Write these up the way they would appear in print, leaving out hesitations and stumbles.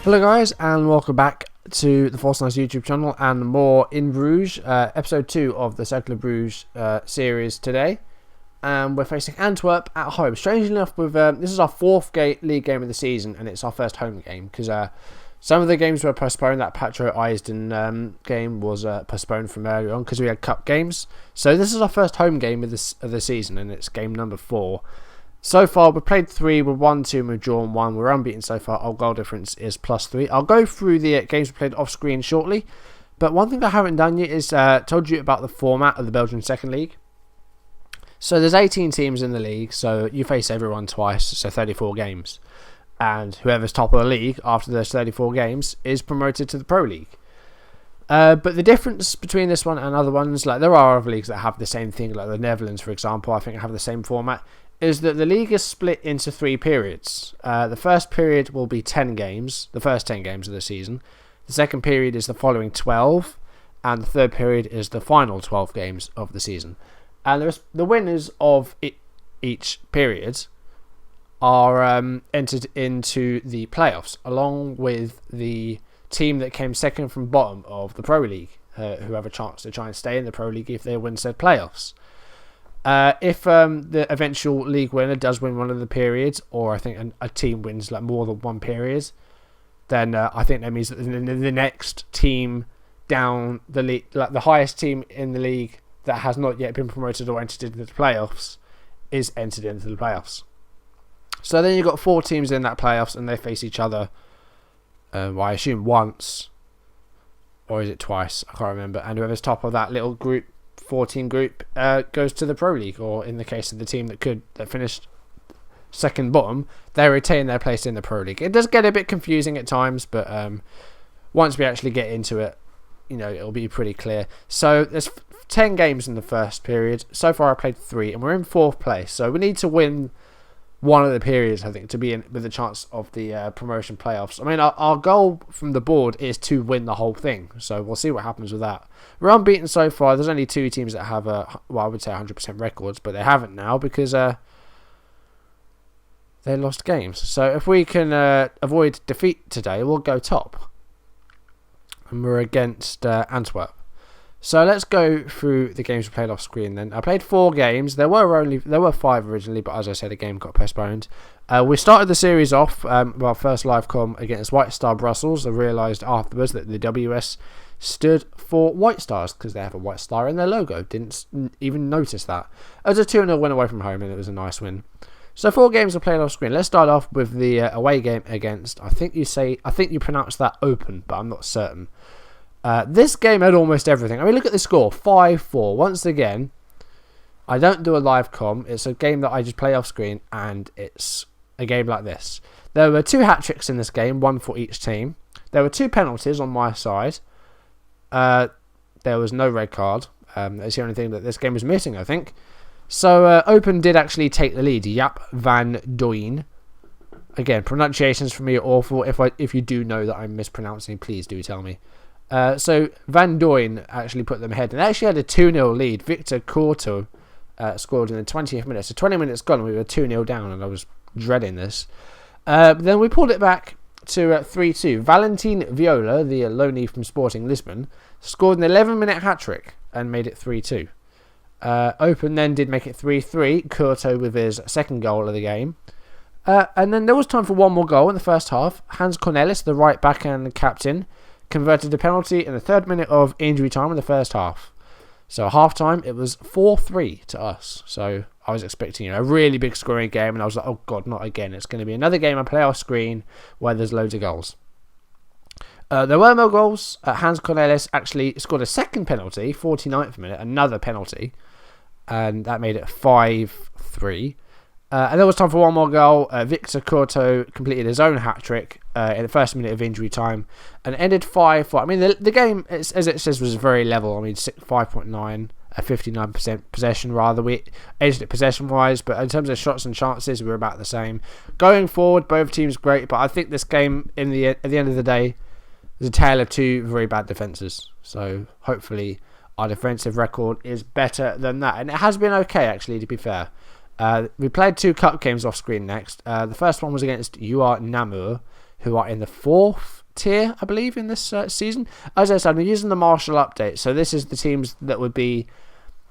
Hello guys and welcome back to the Force Nice YouTube channel and more in Bruges, episode 2 of the Cercle Brugge series today. And we're facing Antwerp at home. Strangely enough, this is our fourth league game of the season and it's our first home game because some of the games were postponed. That Patro Eisden game was postponed from earlier on because we had cup games. So this is our first home game of the season and it's game number 4. So far, we've played 3, we've won 2, we've drawn 1. We're unbeaten so far. Our goal difference is +3. I'll go through the games we played off screen shortly. But one thing I haven't done yet is told you about the format of the Belgian Second League. So there's 18 teams in the league, so you face everyone twice, so 34 games. And whoever's top of the league after those 34 games is promoted to the Pro League. But the difference between this one and other ones, like there are other leagues that have the same thing, like the Netherlands, for example, I think have the same format, is that the league is split into 3 periods. The first period will be 10 games, the first 10 games of the season. The second period is the following 12, and the third period is the final 12 games of the season. And the winners of each period are entered into the playoffs, along with the team that came second from bottom of the Pro League, who have a chance to try and stay in the Pro League if they win said playoffs. If the eventual league winner does win one of the periods, or I think a team wins like more than one period, then I think that means that the next team down the league, like the highest team in the league that has not yet been promoted or entered into the playoffs, is entered into the playoffs. So then you've got 4 teams in that playoffs, and they face each other. I assume once, or is it twice? I can't remember. And whoever's top of that little group, 4-team group, goes to the Pro League, or in the case of the team that finished second bottom, they retain their place in the Pro League. It does get a bit confusing at times, but once we actually get into it, you know, it'll be pretty clear. So there's 10 games in the first period. So far I played 3 and we're in 4th place, so we need to win one of the periods, I think, to be in with a chance of the promotion playoffs. I mean, our goal from the board is to win the whole thing, so we'll see what happens with that. We're unbeaten so far. There's only 2 teams that have I would say 100% records, but they haven't now because they lost games. So if we can avoid defeat today, we'll go top. And we're against Antwerp. So let's go through the games we played off screen then. I played 4 games. There were 5 originally, but as I said, a game got postponed. We started the series off with our first live com against White Star Brussels. I realised afterwards that the WS stood for White Stars because they have a white star in their logo. Didn't even notice that. It was a 2-0 win away from home, and it was a nice win. So 4 games are played off screen. Let's start off with the away game against, I think you pronounce that Open, but I'm not certain. This game had almost everything. I mean, look at the score, 5-4. Once again, I don't do a live com. It's a game that I just play off screen, and it's a game like this. There were 2 hat-tricks in this game, 1 for each team. There were 2 penalties on my side. There was no red card. That's the only thing that this game was missing, I think. So Open did actually take the lead. Jaap van Dooyen. Again, pronunciations for me are awful. If you do know that I'm mispronouncing, please do tell me. So Van Dooyen actually put them ahead, and they actually had a 2-0 lead. Victor Corto scored in the 20th minute. So 20 minutes gone, we were 2-0 down, and I was dreading this. Then we pulled it back to 3-2. Valentin Viola, the loanee from Sporting Lisbon, scored an 11-minute hat-trick and made it 3-2. Open then did make it 3-3. Corto with his second goal of the game. And then there was time for one more goal in the first half. Hans Cornelis, the right back and the captain, converted a penalty in the 3rd minute of injury time in the first half. So half time, it was 4-3 to us. So I was expecting a really big scoring game, and I was like, oh god, not again. It's going to be another game I play off screen where there's loads of goals. There were more goals. Hans Cornelis actually scored a second penalty, 49th minute, another penalty, and that made it 5-3. And there was time for one more goal. Victor Corto completed his own hat-trick in the 1st minute of injury time and ended 5-4. I mean, the game, as it says, was very level. I mean, 5.9, 59% possession rather. We edged it possession-wise, but in terms of shots and chances, we were about the same. Going forward, both teams great, but I think this game, at the end of the day, is a tale of 2 very bad defences. So hopefully our defensive record is better than that. And it has been okay, actually, to be fair. We played 2 cup games off screen next. The first one was against UR Namur, who are in the 4th tier, I believe, in this season. As I said, I'm using the Marshall update, so this is the teams that would be,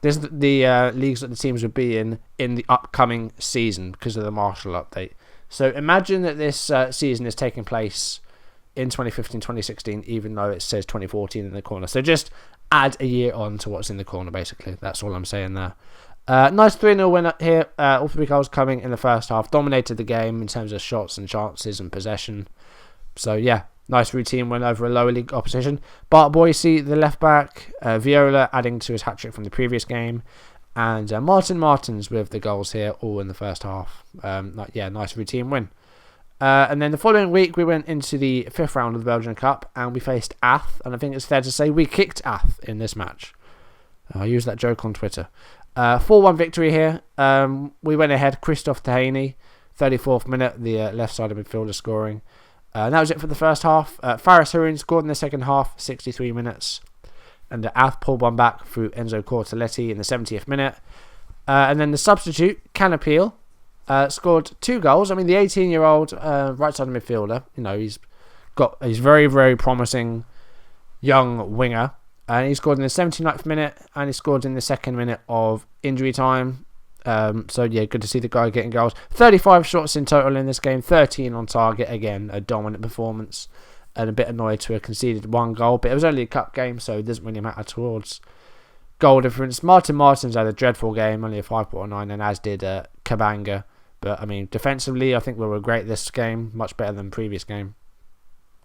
this is the leagues that the teams would be in the upcoming season because of the Marshall update. So imagine that this season is taking place in 2015-2016, even though it says 2014 in the corner. So just add a year on to what's in the corner, basically. That's all I'm saying there. Nice 3-0 win here. All 3 goals coming in the first half. Dominated the game in terms of shots and chances and possession. So, yeah, nice routine win over a lower league opposition. Bart Boise, the left back. Viola adding to his hat-trick from the previous game. And Martin Martins with the goals here, all in the first half. Nice routine win. And then the following week, we went into the 5th round of the Belgian Cup, and we faced Ath. And I think it's fair to say we kicked Ath in this match. I used that joke on Twitter. 4-1 victory here. We went ahead. Christophe Dehaney, 34th minute, the left-sided midfielder scoring. And that was it for the first half. Faris Haroun scored in the second half, 63 minutes. And the Ath pulled one back through Enzo Cortelletti in the 70th minute. And then the substitute, Canapeel, scored 2 goals. I mean, the 18-year-old right-sided midfielder, he's very, very promising young winger. And he scored in the 79th minute, and he scored in the 2nd minute of injury time. Good to see the guy getting goals. 35 shots in total in this game, 13 on target. Again, a dominant performance. And a bit annoyed to have conceded 1 goal, but it was only a cup game, so it doesn't really matter towards goal difference. Martin Martins had a dreadful game, only a 5.9, and as did Kabanga. But I mean, defensively, I think we were great this game, much better than the previous game,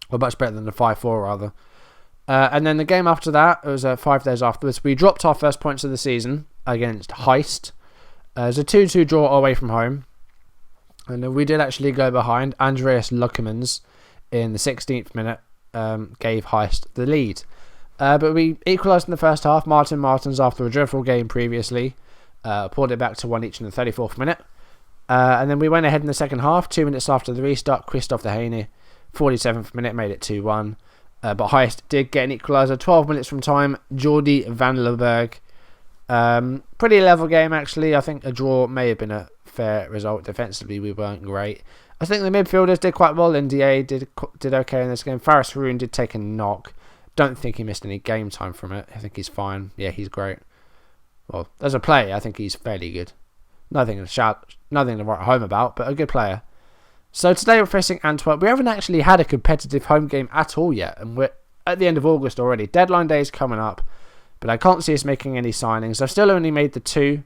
or much better than the 5-4 rather. And then the game after that, it was 5 days afterwards, we dropped our first points of the season against Heist. It was a 2-2 draw away from home, and we did actually go behind. Andreas Luckemans in the 16th minute gave Heist the lead. But we equalised in the first half. Martin Martins, after a dreadful game previously, pulled it back to 1 each in the 34th minute. And then we went ahead in the second half. 2 minutes after the restart, Christophe Dehaney, 47th minute, made it 2-1. But Heist did get an equaliser 12 minutes from time. Jordi van Leberg. Pretty level game, actually. I think a draw may have been a fair result. Defensively, we weren't great. I think the midfielders did quite well. NDA did okay in this game. Faris Haroun did take a knock. Don't think he missed any game time from it. I think he's fine. Yeah, he's great. Well, as a player, I think he's fairly good. Nothing to write home about, but a good player. So today we're facing Antwerp. We haven't actually had a competitive home game at all yet, and we're at the end of August already. Deadline day is coming up, but I can't see us making any signings. I've still only made the two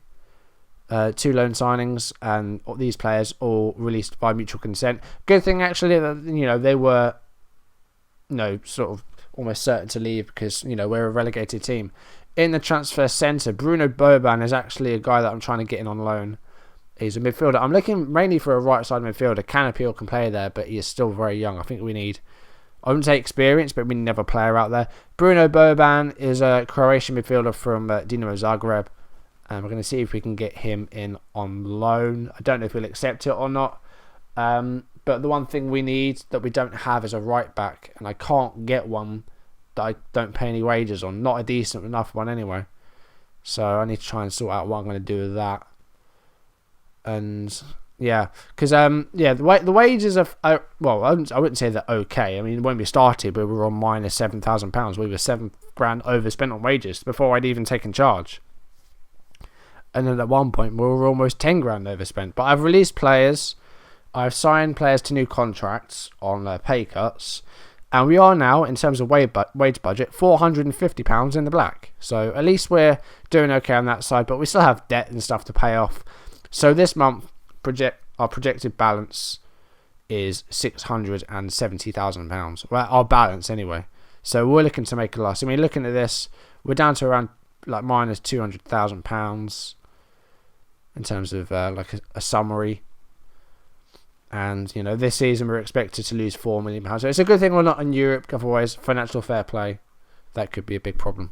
loan signings, and these players all released by mutual consent. Good thing actually that they were sort of almost certain to leave because we're a relegated team. In the transfer centre, Bruno Boban is actually a guy that I'm trying to get in on loan. He's a midfielder. I'm looking mainly for a right side midfielder. Canapeel can play there, but he is still very young. I think we need, I wouldn't say experience, but we need another player out there. Bruno Boban is a Croatian midfielder from Dinamo Zagreb. And we're going to see if we can get him in on loan. I don't know if we'll accept it or not. But the one thing we need that we don't have is a right back. And I can't get one that I don't pay any wages on. Not a decent enough one anyway. So I need to try and sort out what I'm going to do with that. And yeah, because the wages are I wouldn't say they're okay. I mean, when we started, we were on minus £7,000. We were £7,000 overspent on wages before I'd even taken charge. And then at one point, we were almost £10,000 overspent. But I've released players. I've signed players to new contracts on pay cuts. And we are now, in terms of wage budget, £450 in the black. So at least we're doing okay on that side. But we still have debt and stuff to pay off. So this month, our projected balance is £670,000. Well, our balance anyway. So we're looking to make a loss. I mean, looking at this, we're down to around minus £200,000 in terms of a summary. And this season we're expected to lose £4 million. So it's a good thing we're not in Europe. Otherwise, financial fair play, that could be a big problem.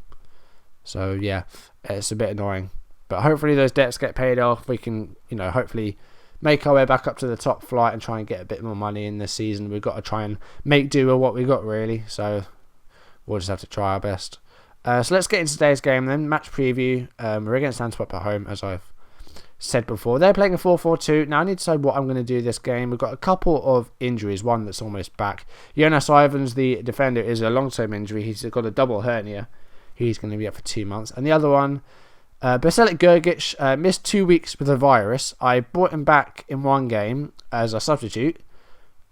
So yeah, it's a bit annoying. But hopefully those debts get paid off. We can, hopefully make our way back up to the top flight and try and get a bit more money in this season. We've got to try and make do with what we got, really. So we'll just have to try our best. So let's get into today's game then. Match preview. We're against Antwerp at home, as I've said before. They're playing a 4-4-2. Now I need to decide what I'm going to do this game. We've got a couple of injuries. One that's almost back. Jonas Ivans, the defender, is a long-term injury. He's got a double hernia. He's going to be up for 2 months. And the other one, Baselik Gergic, missed 2 weeks with a virus. I brought him back in one game as a substitute.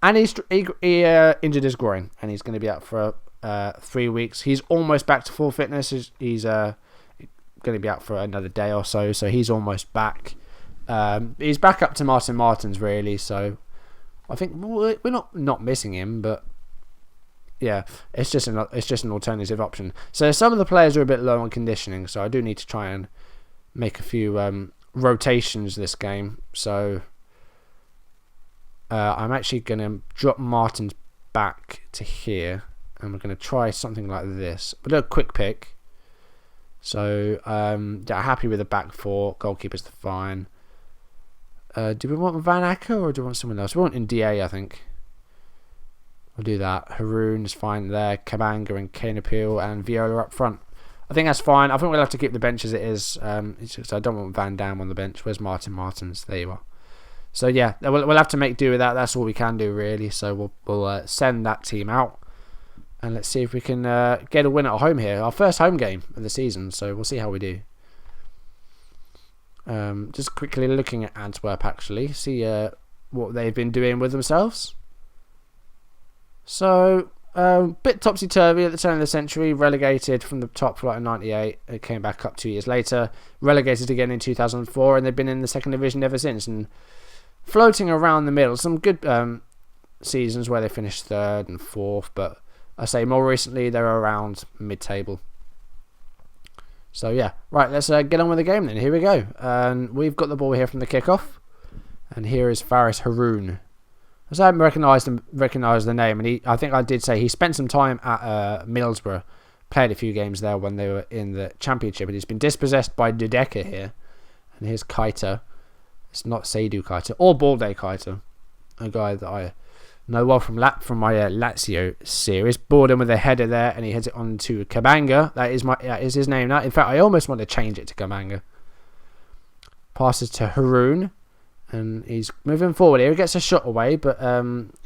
And he injured his groin. And he's going to be out for 3 weeks. He's almost back to full fitness. He's going to be out for another day or so. So he's almost back. He's back up to Martin Martins, really. So I think we're not missing him. But yeah, it's just an alternative option. So some of the players are a bit low on conditioning. So I do need to try and make a few rotations this game. So I'm actually going to drop Martins back to here. And we're going to try something like this. We'll do a quick pick. So happy with the back four. Goalkeeper's fine. Do we want Van Acker or do we want someone else? We want Ndiaye, I think. We'll do that. Haroon is fine there. Kabanga and Kanapil and Viola up front. I think that's fine. I think we'll have to keep the bench as it is. It's just I don't want Van Dam on the bench. Where's Martin Martins? There you are. So yeah, we'll have to make do with that. That's all we can do really. So we'll send that team out. And let's see if we can get a win at home here. Our first home game of the season. So we'll see how we do. Just quickly looking at Antwerp actually. See what they've been doing with themselves. So, bit topsy-turvy at the turn of the century. Relegated from the top flight in 98. It came back up 2 years later. Relegated again in 2004. And they've been in the second division ever since. And floating around the middle. Some good seasons where they finished third and fourth. But I say more recently they're around mid-table. So yeah, right, let's get on with the game then. Here we go. And we've got the ball here from the kickoff. And here is Faris Haroon. I haven't recognised the name, and I think I did say he spent some time at Middlesbrough, played a few games there when they were in the Championship, and he's been dispossessed by Dudeka here. And here's Keita. It's not Seydou Keita or Balde Keita, a guy that I know well from my Lazio series. Bored him with a header there, and he heads it on to Kabanga. That is his name now. In fact, I almost want to change it to Kabanga. Passes to Haroon. And he's moving forward here. He gets a shot away, but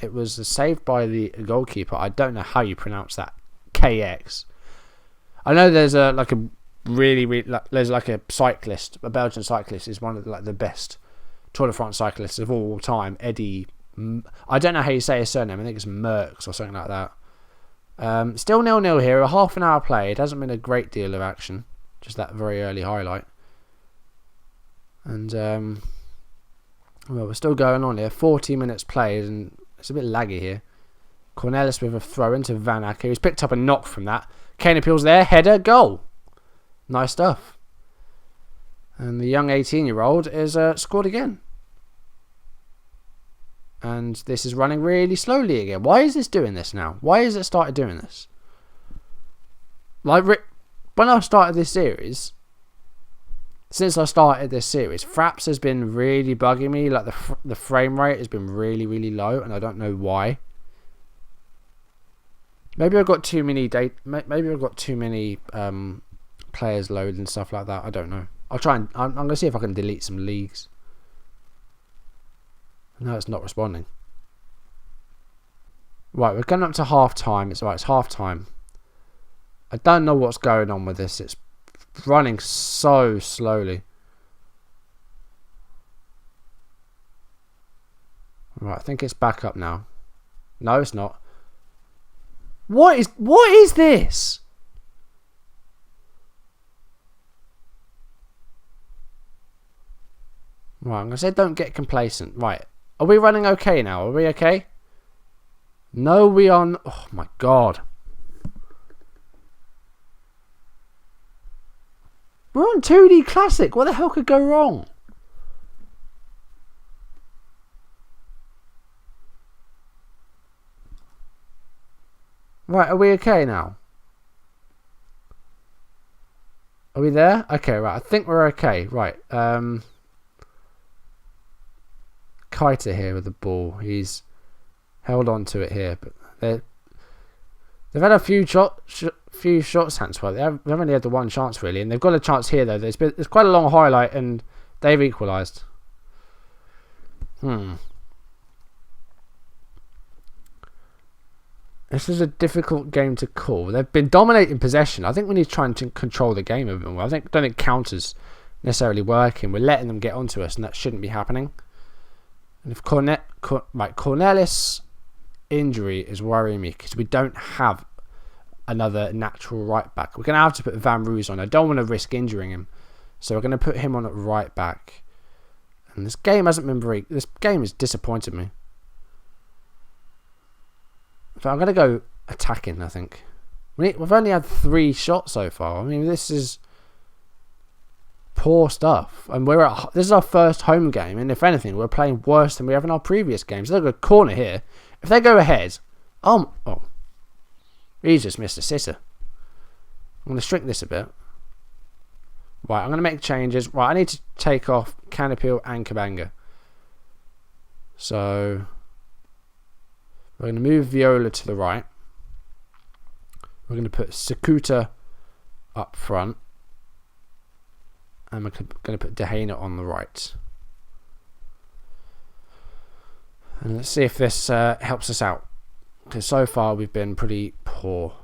it was saved by the goalkeeper. I don't know how you pronounce that. KX. I know there's a cyclist, a Belgian cyclist, is one of the best Tour de France cyclists of all time. Eddie. I don't know how you say his surname. I think it's Merckx or something like that. Still 0-0 here. A half an hour play. It hasn't been a great deal of action. Just that very early highlight. And well, we're still going on here. 40 minutes played, and it's a bit laggy here. Cornelis with a throw into Van Acker. He's picked up a knock from that. Kane appeals there. Header, goal. Nice stuff. And the young 18-year-old is scored again. And this is running really slowly again. Why is this doing this now? Why has it started doing this? Like, when I started this series... Since I started this series, Fraps has been really bugging me. Like the frame rate has been really, really low, and I don't know why. Maybe I've got too many Maybe I've got too many players loaded and stuff like that. I don't know. I'll try and I'm gonna see if I can delete some leagues. No, it's not responding. Right, we're going up to half time. It's half time. I don't know what's going on with this. It's running so slowly. Right, I think it's back up now. No, it's not. What is this? Right, I'm going to say don't get complacent. Right, are we running okay now? Are we okay? No, we are. Oh my god. We're on 2D Classic. What the hell could go wrong? Right, are we okay now? Are we there? Okay, right. I think we're okay. Right. Keita here with the ball. He's held on to it here, but they've had a few shots, Antwerp. They've only had the one chance really, and they've got a chance here though. There's quite a long highlight, and They've equalised. This is a difficult game to call. They've been dominating possession. I think we need to try and control the game a bit more. Don't think counters necessarily working. We're letting them get onto us, and that shouldn't be happening. And if Cornelis' injury is worrying me because we don't have another natural right back. We're going to have to put Van Roos on. I don't want to risk injuring him, so we're going to put him on at right back. And this game hasn't been very. This game has disappointed me. So I'm going to go attacking, I think. We've only had 3 shots so far. I mean, this is poor stuff. And this is our first home game, and if anything, we're playing worse than we have in our previous games. Look at a corner here. If they go ahead... Oh. He's just missed a sitter. I'm going to shrink this a bit. Right, I'm going to make changes. Right, I need to take off Canapil and Kabanga. So... we're going to move Viola to the right. We're going to put Sakuta up front. And we're going to put Dehaena on the right. And let's see if this helps us out. Because so far we've been pretty poor.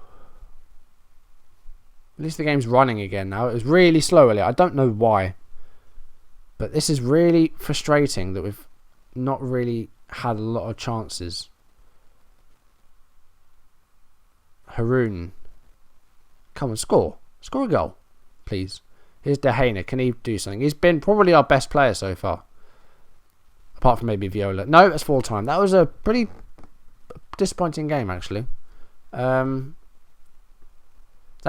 At least the game's running again now. It was really slow earlier. I don't know why. But this is really frustrating that we've not really had a lot of chances. Haroon. Come on, score. Score a goal, please. Here's Dehaena. Can he do something? He's been probably our best player so far. Apart from maybe Viola. No, that's full time. That was a pretty disappointing game, actually. That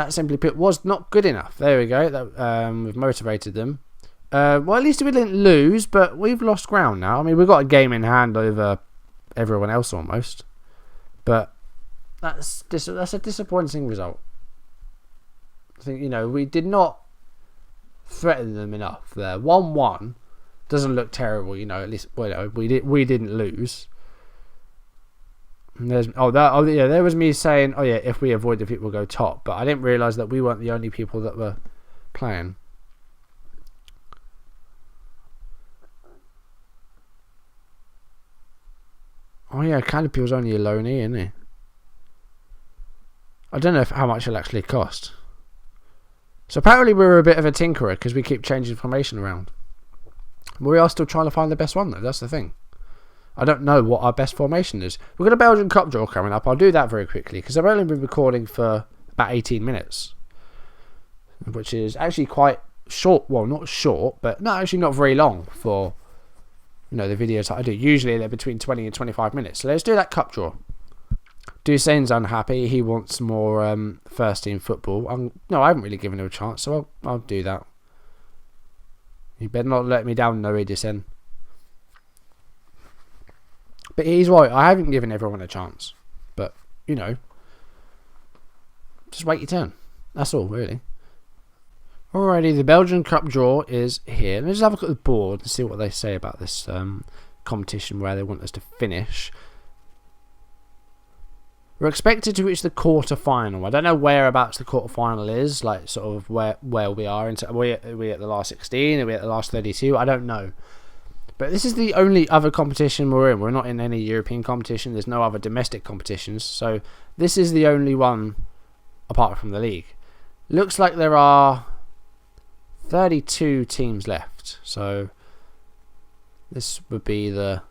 simply put was not good enough. There we go. We've motivated them. Well, at least we didn't lose, but we've lost ground now. I mean, we've got a game in hand over everyone else almost. But that's a disappointing result. I think, we did not threaten them enough there. 1-1 doesn't look terrible, at least we didn't lose. And there was me saying, if we avoid defeat we'll go top, but I didn't realise that we weren't the only people that were playing. Oh yeah, Canopy was only a loanee, isn't he? I don't know how much it'll actually cost. So apparently we're a bit of a tinkerer because we keep changing formation around. We are still trying to find the best one though, that's the thing. I don't know what our best formation is. We've got a Belgian Cup draw coming up. I'll do that very quickly because I've only been recording for about 18 minutes. Which is actually quite short. Well, not short, but actually not very long for the videos that I do. Usually they're between 20 and 25 minutes. So let's do that cup draw. Dusain's unhappy. He wants more first team football. No, I haven't really given him a chance, so I'll do that. You better not let me down, no, Dusain. But he's right. I haven't given everyone a chance. But, just wait your turn. That's all, really. Alrighty, the Belgian Cup draw is here. Let me just have a look at the board and see what they say about this competition where they want us to finish. We're expected to reach the quarter-final. I don't know whereabouts the quarter-final is, like sort of where we are. Are we at the last 16? Are we at the last 32? I don't know. But this is the only other competition we're in. We're not in any European competition. There's no other domestic competitions. So this is the only one apart from the league. Looks like there are 32 teams left. So this would be the...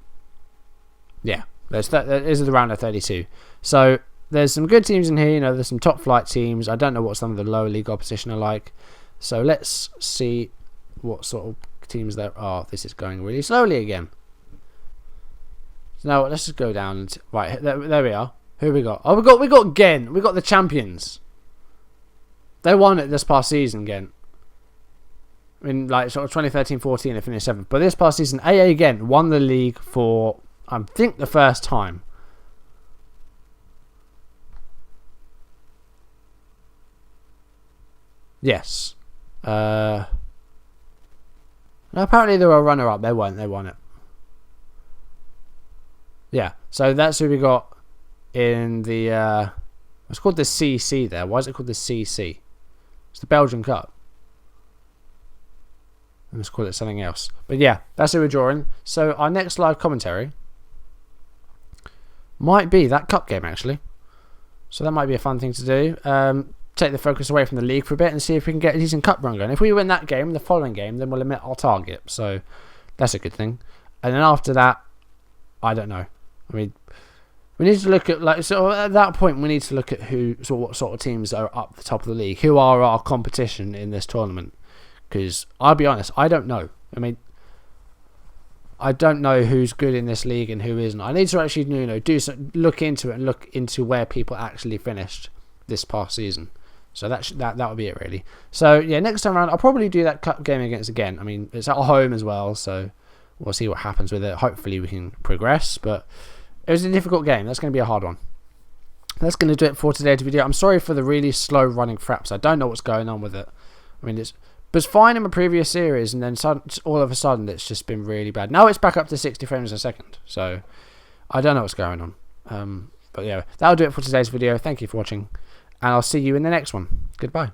Yeah, this is the round of 32. So there's some good teams in here. There's some top flight teams. I don't know what some of the lower league opposition are like. So let's see what sort of teams there are. This is going really slowly again. So now let's just go down. Right, there we are. Who we got? Oh, we got Ghent. We got the champions. They won it this past season, Ghent. In like sort of 2013-14, they finished 7th. But this past season, AA Ghent won the league for I think the first time. Yes. Apparently they were a runner-up. They won it. Yeah. So that's who we got in the... it's called the CC there. Why is it called the CC? It's the Belgian Cup. Let's call it something else. But yeah, that's who we're drawing. So our next live commentary might be that cup game, actually. So that might be a fun thing to do. Take the focus away from the league for a bit and see if we can get a decent cup run going. If we win that game, the following game, then we'll admit our target. So that's a good thing. And then after that, I don't know. I mean, we need to look at so at that point we need to look at what sort of teams are up the top of the league, who are our competition in this tournament. Because I'll be honest, I don't know. I mean, I don't know who's good in this league and who isn't. I need to actually look into it and look into where people actually finished this past season. So that would be it really. So yeah, next time around I'll probably do that cup game against again. I mean, it's at home as well, so we'll see what happens with it. Hopefully we can progress, but it was a difficult game. That's going to be a hard one. That's going to do it for today's video. I'm sorry for the really slow running fraps. I don't know what's going on with it. I mean, it was fine in my previous series, and then all of a sudden it's just been really bad. Now it's back up to 60 frames a second, so I don't know what's going on. But yeah, that'll do it for today's video. Thank you for watching, and I'll see you in the next one. Goodbye.